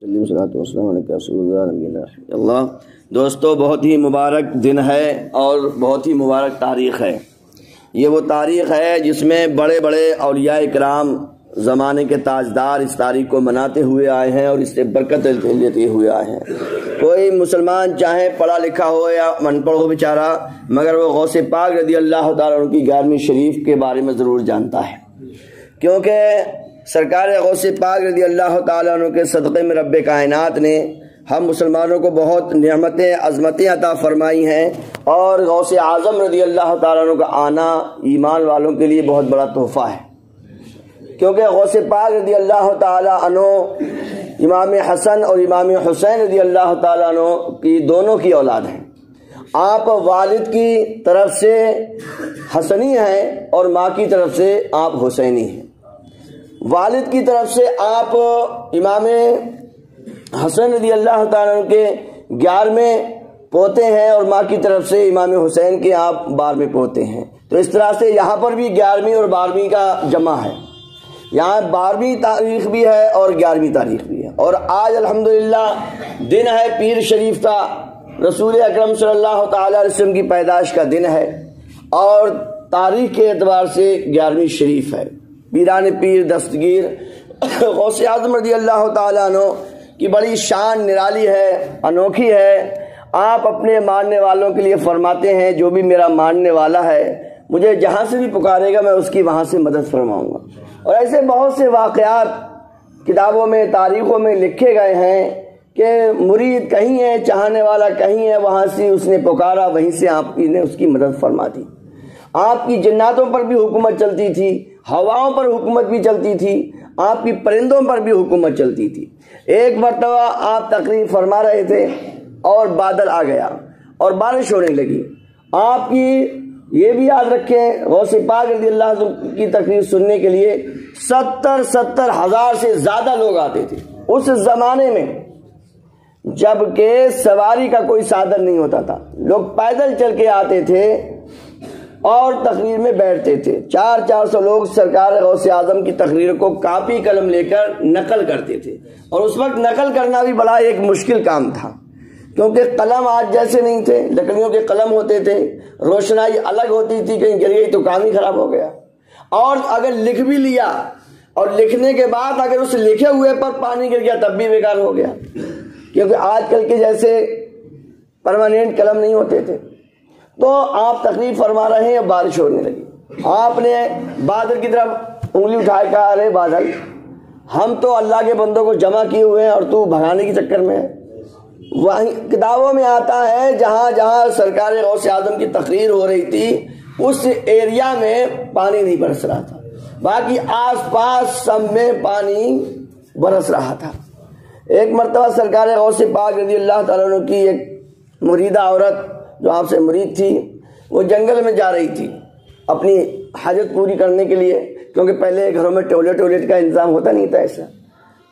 اللہ دوستو، بہت ہی مبارک دن ہے اور بہت ہی مبارک تاریخ ہے۔ یہ وہ تاریخ ہے جس میں بڑے بڑے اولیاء کرام زمانے کے تاجدار اس تاریخ کو مناتے ہوئے آئے ہیں اور اس سے برکت لیتے ہوئے آئے ہیں۔ کوئی مسلمان چاہے پڑھا لکھا ہو یا ان پڑھ ہو بیچارہ، مگر وہ غوث پاک رضی اللہ تعالیٰ عنہ کی 11ویں شریف کے بارے میں ضرور جانتا ہے، کیونکہ سرکار غوث پاک رضی اللہ تعالیٰ عنہ کے صدقے میں رب کائنات نے ہم مسلمانوں کو بہت نعمتیں عظمتیں عطا فرمائی ہیں، اور غوث اعظم رضی اللہ تعالیٰ عنہ کا آنا ایمان والوں کے لیے بہت بڑا تحفہ ہے، کیونکہ غوث پاک رضی اللہ تعالیٰ عنہ امام حسن اور امام حسین رضی اللہ تعالیٰ عنہ کی دونوں کی اولاد ہیں۔ آپ والد کی طرف سے حسنی ہیں اور ماں کی طرف سے آپ حسینی ہیں۔ والد کی طرف سے آپ امام حسن رضی اللہ تعالیٰ عنہ کے 11ویں پوتے ہیں اور ماں کی طرف سے امام حسین کے آپ 12ویں پوتے ہیں۔ تو اس طرح سے یہاں پر بھی 11ویں اور 12ویں کا جمع ہے، یہاں 12ویں تاریخ بھی ہے اور 11ویں تاریخ بھی ہے۔ اور آج الحمدللہ دن ہے پیر شریف کا، رسول اکرم صلی اللہ تعالیٰ علیہ وسلم کی پیدائش کا دن ہے، اور تاریخ کے اعتبار سے 11ویں شریف ہے۔ پیران پیر دستگیر غوث اعظم رضی اللہ تعالیٰ عنہ کی بڑی شان نرالی ہے، انوکھی ہے۔ آپ اپنے ماننے والوں کے لیے فرماتے ہیں، جو بھی میرا ماننے والا ہے مجھے جہاں سے بھی پکارے گا میں اس کی وہاں سے مدد فرماؤں گا۔ اور ایسے بہت سے واقعات کتابوں میں تاریخوں میں لکھے گئے ہیں کہ مرید کہیں ہے، چاہنے والا کہیں ہے، وہاں سے اس نے پکارا، وہیں سے آپ نے اس کی مدد فرما دی۔ آپ کی جناتوں پر بھی حکومت چلتی تھی، ہواؤں پر حکومت بھی چلتی تھی، آپ کی پرندوں پر بھی حکومت چلتی تھی۔ ایک مرتبہ آپ تقریر فرما رہے تھے اور بادل آ گیا اور بارش ہونے لگی۔ آپ کی یہ بھی یاد رکھیں، غوث پاک رضی اللہ عنہ کی تقریر سننے کے لیے 70 ہزار سے زیادہ لوگ آتے تھے اس زمانے میں، جبکہ سواری کا کوئی سادن نہیں ہوتا تھا، لوگ پیدل چل کے آتے تھے اور تقریر میں بیٹھتے تھے۔ 400 لوگ سرکار غوث اعظم کی تقریر کو کاپی قلم لے کر نقل کرتے تھے، اور اس وقت نقل کرنا بھی بڑا ایک مشکل کام تھا، کیونکہ قلم آج جیسے نہیں تھے، لکڑیوں کے قلم ہوتے تھے، روشنائی الگ ہوتی تھی، کہیں گر گئی تو کام ہی خراب ہو گیا۔ اور اگر لکھ بھی لیا اور لکھنے کے بعد اگر اس لکھے ہوئے پر پانی گر گیا تب بھی بیکار ہو گیا، کیونکہ آج کل کے جیسے پرماننٹ قلم نہیں ہوتے تھے۔ تو آپ تقریر فرما رہے ہیں اور بارش ہونے لگی، آپ نے بادل کی طرف انگلی اٹھائے کہا، ارے بادل، ہم تو اللہ کے بندوں کو جمع کیے ہوئے ہیں اور تو بھگانے کی چکر میں ہے۔ وہیں کتابوں میں آتا ہے جہاں جہاں سرکار غوث اعظم کی تقریر ہو رہی تھی اس ایریا میں پانی نہیں برس رہا تھا، باقی آس پاس سب میں پانی برس رہا تھا۔ ایک مرتبہ سرکار غوث پاک رضی اللہ تعالیٰ عنہ کی ایک مریدہ عورت جو آپ سے مرید تھی، وہ جنگل میں جا رہی تھی اپنی حاجت پوری کرنے کے لیے، کیونکہ پہلے گھروں میں ٹوائلٹ کا انتظام ہوتا نہیں تھا ایسا۔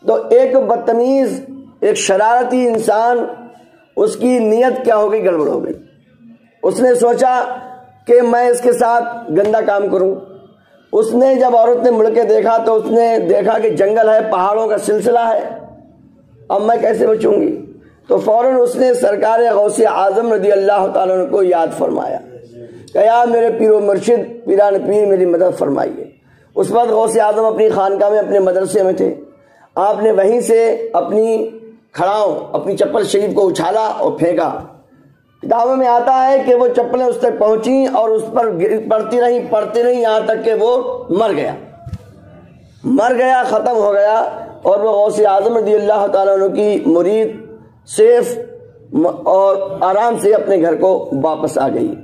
تو ایک بدتمیز، ایک شرارتی انسان، اس کی نیت کیا ہو گئی، گڑبڑ ہو گئی۔ اس نے سوچا کہ میں اس کے ساتھ گندا کام کروں۔ اس نے جب عورت نے مڑ کے دیکھا تو اس نے دیکھا کہ جنگل ہے، پہاڑوں کا سلسلہ ہے، اب میں کیسے بچوں گی؟ تو فوراً اس نے سرکار غوث اعظم رضی اللہ تعالیٰ عنہ کو یاد فرمایا کہ یا میرے پیر و مرشد، پیران پیر، میری مدد فرمائیے۔ اس وقت غوث اعظم اپنی خانقاہ میں اپنے مدرسے میں تھے۔ آپ نے وہیں سے اپنی کھڑاؤں، اپنی چپل شریف کو اچھالا اور پھینکا۔ کتابوں میں آتا ہے کہ وہ چپلیں اس تک پہنچیں اور اس پر پڑتی رہیں یہاں تک کہ وہ مر گیا، ختم ہو گیا، اور وہ غوث اعظم رضی اللہ تعالیٰ عنہ کی مرید سیف اور آرام سے اپنے گھر کو واپس آ گئی۔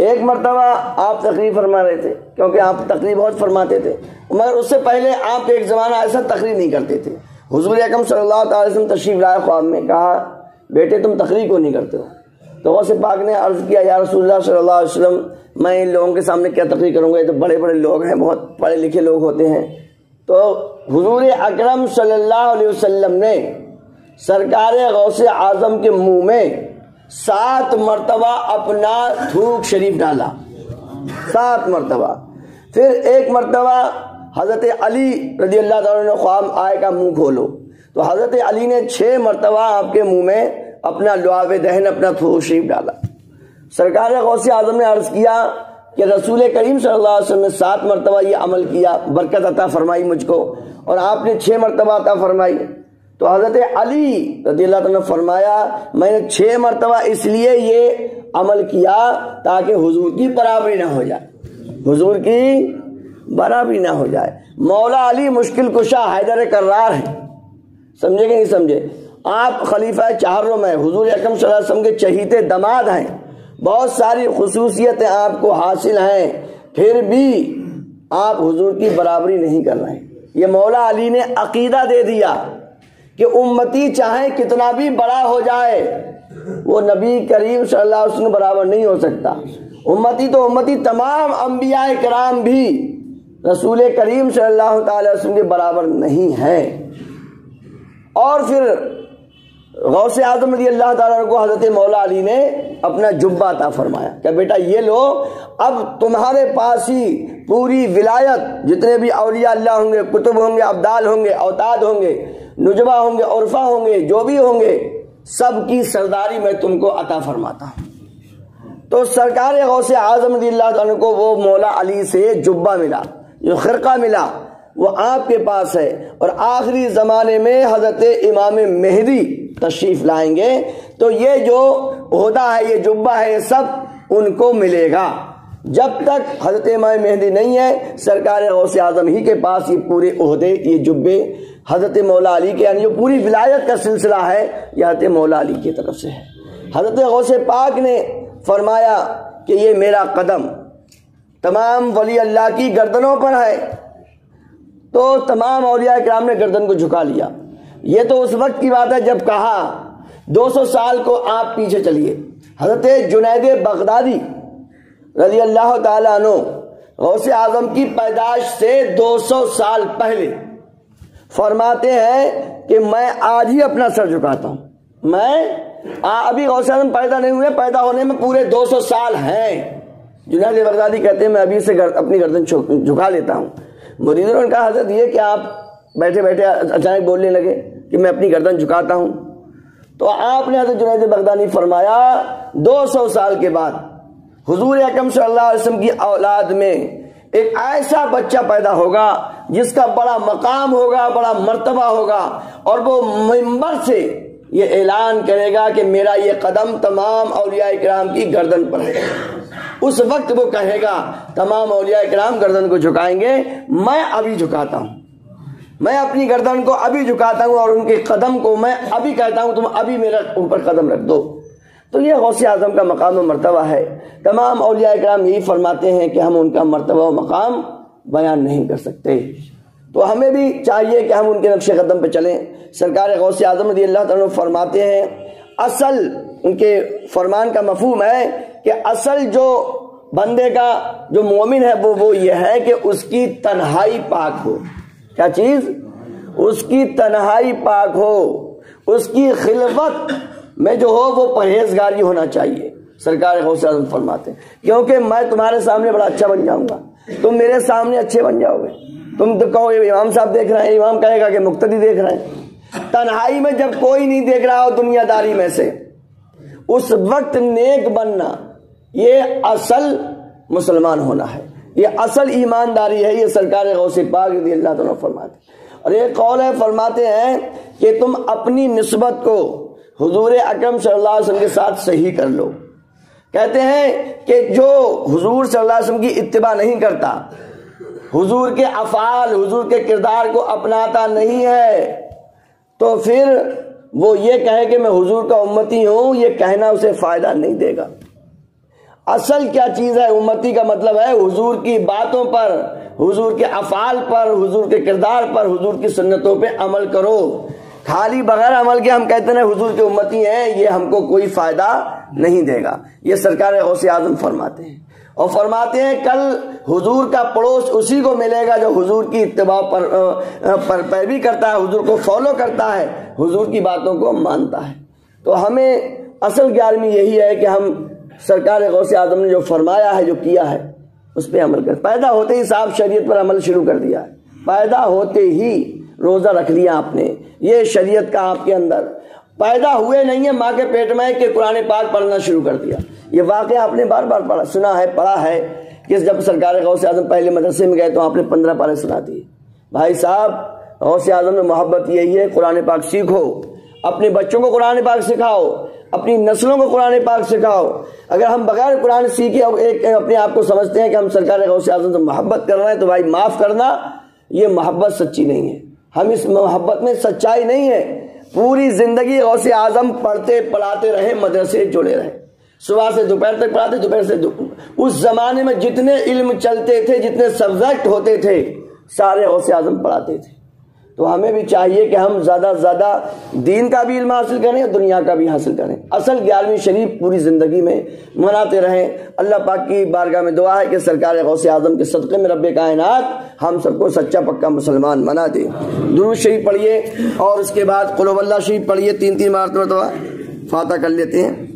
ایک مرتبہ آپ تقریر فرما رہے تھے، کیونکہ آپ تقریر بہت فرماتے تھے، مگر اس سے پہلے آپ ایک زمانہ ایسا تقریر نہیں کرتے تھے۔ حضور اکرم صلی اللہ تعالی وسلم تشریف لائے خواب میں، کہا بیٹے تم تقریر کو نہیں کرتے ہو؟ تو غوث پاک نے عرض کیا، یا رسول اللہ صلی اللہ علیہ وسلم، میں ان لوگوں کے سامنے کیا تقریر کروں گا، یہ تو بڑے بڑے لوگ ہیں، بہت پڑھے لکھے لوگ ہوتے ہیں۔ تو حضور اکرم صلی اللہ علیہ وسلم نے سرکار غوث اعظم کے منہ میں 7 مرتبہ اپنا تھوک شریف ڈالا، 7 مرتبہ۔ پھر ایک مرتبہ حضرت علی رضی اللہ تعالیٰ عنہ خواب آئے کا منہ کھولو، تو حضرت علی نے 6 مرتبہ آپ کے منہ میں اپنا لعاب دہن، اپنا تھوک شریف ڈالا۔ سرکار غوث اعظم نے عرض کیا کہ رسول کریم صلی اللہ علیہ وسلم نے 7 مرتبہ یہ عمل کیا، برکت عطا فرمائی مجھ کو، اور آپ نے 6 مرتبہ عطا فرمائی۔ تو حضرت علی رضی اللہ عنہ نے فرمایا میں نے 6 مرتبہ اس لیے یہ عمل کیا تاکہ حضور کی برابری نہ ہو جائے، حضور کی برابری نہ ہو جائے۔ مولا علی مشکل کشا حیدر کرار ہے، سمجھے کہ نہیں سمجھے؟ آپ خلیفہ چہارم ہیں، حضور اکرم صلی اللہ علیہ وسلم کے چہیتے داماد ہیں، بہت ساری خصوصیتیں آپ کو حاصل ہیں، پھر بھی آپ حضور کی برابری نہیں کر رہے ہیں۔ یہ مولا علی نے عقیدہ دے دیا کہ امتی چاہے کتنا بھی بڑا ہو جائے وہ نبی کریم صلی اللہ علیہ وسلم برابر نہیں ہو سکتا۔ امتی تو امتی، تمام انبیاء کرام بھی رسول کریم صلی اللہ تعالی وسلم کے برابر نہیں ہے۔ اور پھر غوث اعظم رضی اللہ تعالیٰ کو حضرت مولا علی نے اپنا جبہ عطا فرمایا کہ بیٹا یہ لو، اب تمہارے پاس ہی پوری ولایت، جتنے بھی اولیاء اللہ ہوں گے، کتب ہوں گے، ابدال ہوں گے، اوتاد ہوں گے، نجبہ ہوں گے، عرفہ ہوں گے، جو بھی ہوں گے، سب کی سرداری میں تم کو عطا فرماتا ہوں۔ تو سرکار غوث اعظم رضی اللہ عنہ کو وہ مولا علی سے جبہ ملا، جو خرقہ ملا، وہ آپ کے پاس ہے، اور آخری زمانے میں حضرت امام مہدی تشریف لائیں گے تو یہ جو عہدہ ہے، یہ جبہ ہے، یہ سب ان کو ملے گا۔ جب تک حضرت امام مہدی نہیں ہے، سرکار غوث اعظم ہی کے پاس یہ پورے عہدے، یہ جبے حضرت مولا علی کے، یعنی جو پوری ولایت کا سلسلہ ہے یہ حضرت مولا علی کی طرف سے ہے۔ حضرت غوث پاک نے فرمایا کہ یہ میرا قدم تمام ولی اللہ کی گردنوں پر ہے، تو تمام اولیاء کرام نے گردن کو جھکا لیا۔ یہ تو اس وقت کی بات ہے جب کہا 200 سال کو آپ پیچھے چلیے۔ حضرت جنید بغدادی رضی اللہ تعالیٰ عنہ غوث اعظم کی پیدائش سے 200 سال پہلے فرماتے ہیں کہ میں آج ہی اپنا سر جھکاتا ہوں، میں ابھی غوث اعظم پیدا نہیں ہوئے، پیدا ہونے میں پورے 200 سال ہیں۔ جنید بغدادی کہتے ہیں میں ابھی سے اپنی گردن جھکا لیتا ہوں۔ مریدوں نے کہا حضرت یہ کہ آپ بیٹھے بیٹھے اچانک بولنے لگے کہ میں اپنی گردن جھکاتا ہوں؟ تو آپ نے حضرت جنید بغدادی فرمایا 200 سال کے بعد حضور اکرم صلی اللہ علیہ وسلم کی اولاد میں ایک ایسا بچہ پیدا ہوگا جس کا بڑا مقام ہوگا، بڑا مرتبہ ہوگا، اور وہ منبر سے یہ اعلان کرے گا کہ میرا یہ قدم تمام اولیاء کرام کی گردن پر ہے۔ اس وقت وہ کہے گا تمام اولیاء کرام گردن کو جھکائیں گے، میں ابھی جھکاتا ہوں، میں اپنی گردن کو ابھی جھکاتا ہوں، اور ان کے قدم کو میں ابھی کہتا ہوں تم ابھی میرا اوپر قدم رکھ دو۔ تو یہ غوث اعظم کا مقام و مرتبہ ہے۔ تمام اولیاء کرام یہی فرماتے ہیں کہ ہم ان کا مرتبہ و مقام بیان نہیں کر سکتے، تو ہمیں بھی چاہیے کہ ہم ان کے نقش قدم پہ چلیں۔ سرکار غوث اعظم رضی اللہ عنہ فرماتے ہیں، اصل ان کے فرمان کا مفہوم ہے کہ اصل جو بندے کا جو مومن ہے وہ یہ ہے کہ اس کی تنہائی پاک ہو۔ کیا چیز؟ اس کی تنہائی پاک ہو، اس کی خلوت میں جو ہو وہ پرہیزگاری ہونا چاہیے۔ سرکار غوث اعظم فرماتے ہیں کیونکہ میں تمہارے سامنے بڑا اچھا بن جاؤں گا، تم میرے سامنے اچھے بن جاؤ گے۔ تم تو کہو امام صاحب دیکھ رہے ہیں، امام کہے گا کہ مقتدی دیکھ رہے ہیں۔ تنہائی میں جب کوئی نہیں دیکھ رہا ہو دنیا داری میں سے، اس وقت نیک بننا یہ اصل مسلمان ہونا ہے، یہ اصل ایمانداری ہے۔ یہ سرکار غوث پاک رضی اللہ عنہ فرماتے ہیں۔ اور ایک قول ہے، فرماتے ہیں کہ تم اپنی نسبت کو حضور اکرم صلی اللہ علیہ وسلم کے ساتھ صحیح کر لو۔ کہتے ہیں کہ جو حضور صلی اللہ علیہ وسلم کی اتباع نہیں کرتا، حضور کے افعال، حضور کے کردار کو اپناتا نہیں ہے، تو پھر وہ یہ کہے کہ میں حضور کا امتی ہوں، یہ کہنا اسے فائدہ نہیں دے گا۔ اصل کیا چیز ہے؟ امتی کا مطلب ہے حضور کی باتوں پر، حضور کے افعال پر، حضور کے کردار پر، حضور کی سنتوں پہ عمل کرو۔ خالی بغیر عمل کے ہم کہتے ہیں حضور کے امتی ہیں، یہ ہم کو کوئی فائدہ نہیں دے گا۔ یہ سرکار غوث اعظم فرماتے ہیں، اور فرماتے ہیں کل حضور کا پڑوس اسی کو ملے گا جو حضور کی اتباع پر پیروی کرتا ہے، حضور کو فالو کرتا ہے، حضور کی باتوں کو مانتا ہے۔ تو ہمیں اصل 11ویں یہی ہے کہ ہم سرکار غوث اعظم نے جو فرمایا ہے، جو کیا ہے، اس پہ عمل کر۔ پیدا ہوتے ہی صاحب شریعت پر عمل شروع کر دیا ہے، پیدا ہوتے ہی روزہ رکھ لیا آپ نے، یہ شریعت کا آپ کے اندر پیدا ہوئے نہیں ہے ماں کے پیٹ میں کہ قرآن پاک پڑھنا شروع کر دیا۔ یہ واقعہ آپ نے بار بار پڑھا، سنا ہے، پڑھا ہے کہ جب سرکار غوث اعظم پہلے مدرسے میں گئے تو آپ نے 15 پارے سنا دیے۔ بھائی صاحب، غوث اعظم میں محبت یہی ہے، قرآن پاک سیکھو، اپنے بچوں کو قرآن پاک سکھاؤ، اپنی نسلوں کو قرآن پاک سکھاؤ۔ اگر ہم بغیر قرآن سیکھے اپنے آپ کو سمجھتے ہیں کہ ہم سرکار غوث اعظم سے محبت کر رہے ہیں تو بھائی معاف کرنا، یہ محبت سچی نہیں ہے، ہم اس محبت میں سچائی نہیں ہے۔ پوری زندگی غوث اعظم پڑھتے پڑھاتے رہے، مدرسے جڑے رہے، صبح سے دوپہر تک پڑھاتے، دوپہر سے اس زمانے میں جتنے علم چلتے تھے، جتنے سبجیکٹ ہوتے تھے، سارے غوث اعظم پڑھاتے تھے۔ تو ہمیں بھی چاہیے کہ ہم زیادہ سے زیادہ دین کا بھی علم حاصل کریں اور دنیا کا بھی حاصل کریں، اصل 11ویں شریف پوری زندگی میں مناتے رہیں۔ اللہ پاک کی بارگاہ میں دعا ہے کہ سرکار غوث اعظم کے صدقے میں رب کائنات ہم سب کو سچا پکا مسلمان بنا دے۔ درود شریف پڑھیے اور اس کے بعد قل هو اللہ شریف پڑھیے 3 مرتبہ، فاتحہ کر لیتے ہیں۔